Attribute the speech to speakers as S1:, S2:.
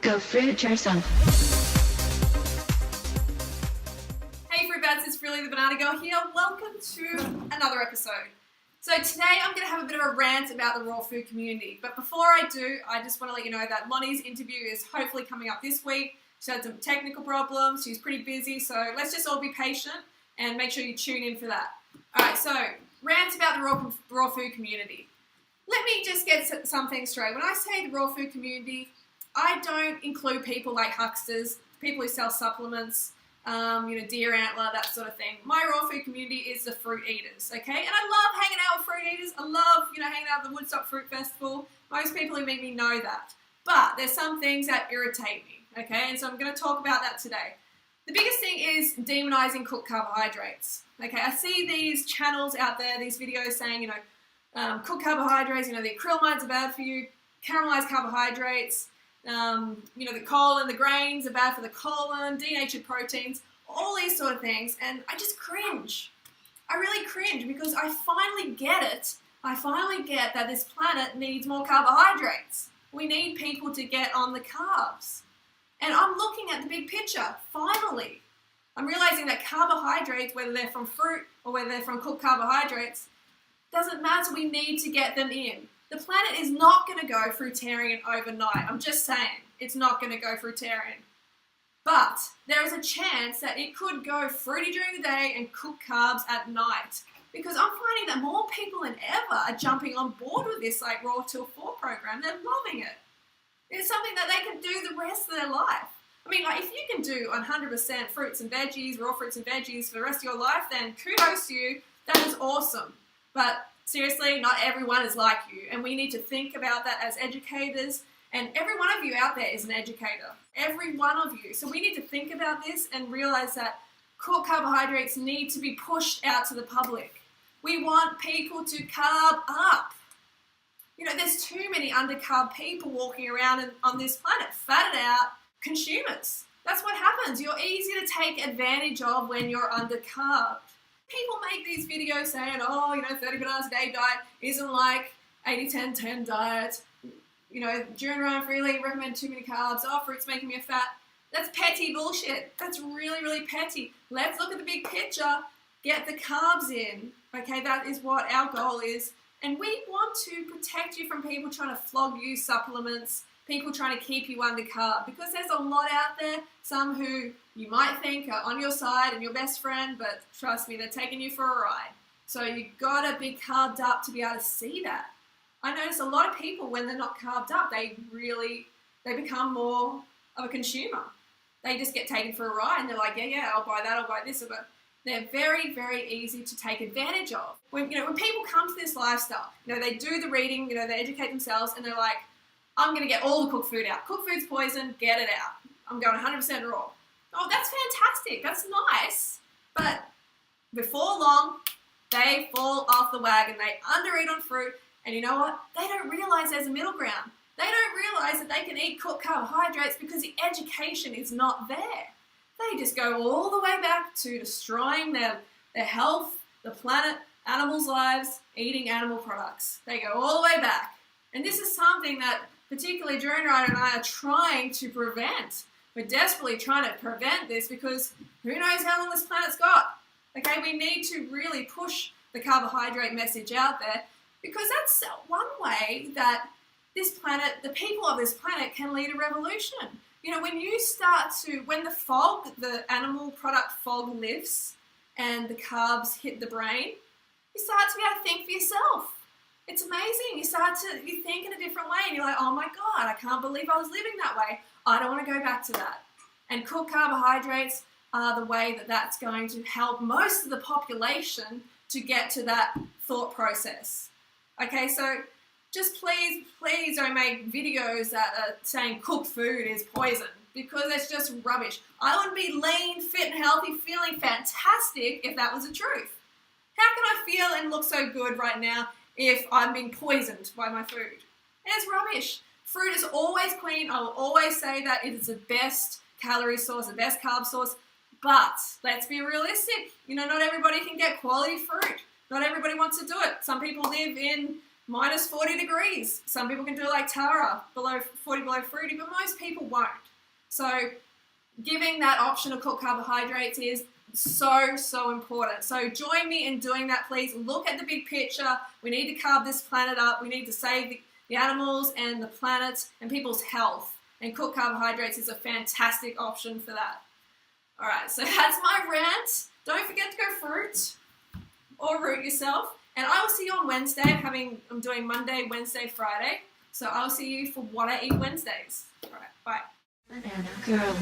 S1: Go fruit yourself.
S2: Hey fruit bats, it's Really the Banana Girl here. Welcome to another episode. So today I'm going to have a bit of a rant about the raw food community. But before I do, I just want to let you know that Lonnie's interview is hopefully coming up this week. She had some technical problems. She's pretty busy, so let's just all be patient and make sure you tune in for that. Alright, so rant about the raw food community. Let me just get something straight. When I say the raw food community, I don't include people like hucksters, people who sell supplements, deer antler, that sort of thing. My raw food community is the fruit eaters, okay? And I love hanging out with fruit eaters. I love, hanging out at the Woodstock Fruit Festival. Most people who meet me know that. But there's some things that irritate me, okay? And so I'm going to talk about that today. The biggest thing is demonizing cooked carbohydrates, okay? I see these channels out there, these videos saying, cooked carbohydrates, the acrylamides are bad for you, caramelized carbohydrates, the colon, the grains are bad for the colon, denatured proteins, all these sort of things, and I just cringe. I really cringe because I finally get it. I finally get that this planet needs more carbohydrates. We need people to get on the carbs. And I'm looking at the big picture, finally. I'm realizing that carbohydrates, whether they're from fruit or whether they're from cooked carbohydrates, doesn't matter, we need to get them in. The planet is not going to go fruitarian overnight. I'm just saying, it's not going to go fruitarian. But there is a chance that it could go fruity during the day and cooked carbs at night. Because I'm finding that more people than ever are jumping on board with this Raw Till 4 program. They're loving it. It's something that they can do the rest of their life. I mean, if you can do 100% fruits and veggies, raw fruits and veggies for the rest of your life, then kudos to you. That is awesome. But seriously, not everyone is like you, and we need to think about that as educators, and every one of you out there is an educator. Every one of you. So we need to think about this and realize that cooked carbohydrates need to be pushed out to the public. We want people to carb up. There's too many undercarb people walking around on this planet, fatted out consumers. That's what happens. You're easy to take advantage of when you're undercarbed. People make these videos saying, 30 bananas a day diet isn't like 80-10-10 diet. During Rant freely, recommend too many carbs. Fruit's making me fat. That's petty bullshit. That's really, really petty. Let's look at the big picture. Get the carbs in. Okay, that is what our goal is. And we want to protect you from people trying to flog you supplements, people trying to keep you undercarb, because there's a lot out there, some who you might think are on your side and your best friend, but trust me, they're taking you for a ride. So you gotta be carved up to be able to see that. I notice a lot of people, when they're not carved up, they become more of a consumer. They just get taken for a ride and they're like, yeah, I'll buy that, I'll buy this, but they're very, very easy to take advantage of. When people come to this lifestyle, they do the reading, they educate themselves, and they're like, I'm going to get all the cooked food out. Cooked food's poison, get it out. I'm going 100% raw. Oh, that's fantastic. That's nice. But before long, they fall off the wagon. They undereat on fruit. And you know what? They don't realize there's a middle ground. They don't realize that they can eat cooked carbohydrates because the education is not there. They just go all the way back to destroying their health, the planet, animals' lives, eating animal products. They go all the way back. And this is something that particularly Joan Ryder and I are trying to prevent. We're desperately trying to prevent this because who knows how long this planet's got. Okay, we need to really push the carbohydrate message out there because that's one way that this planet, the people of this planet can lead a revolution. When the animal product fog lifts and the carbs hit the brain, you start to be able to think for yourself. It's amazing. You think in a different way and you're like, oh my God, I can't believe I was living that way. I don't want to go back to that. And cooked carbohydrates are the way that's going to help most of the population to get to that thought process. Okay, so just please don't make videos that are saying cooked food is poison because it's just rubbish. I would be lean, fit and healthy, feeling fantastic if that was the truth. How can I feel and look so good right now if I'm being poisoned by my food? It's rubbish. Fruit is always clean. I will always say that it is the best calorie source, the best carb source. But let's be realistic. Not everybody can get quality fruit. Not everybody wants to do it. Some people live in minus 40 degrees. Some people can do it like Tara, below 40 below fruity, but most people won't. So giving that option of cooked carbohydrates is so important. So join me in doing that, please. Look at the big picture. We need to carb this planet up. We need to save the animals and the planet and people's health. And cooked carbohydrates is a fantastic option for that. All right, so that's my rant. Don't forget to go fruit or root yourself. And I will see you on Wednesday. I'm doing Monday, Wednesday, Friday. So I'll see you for What I Eat Wednesdays. All right, bye.
S1: Banana Girl.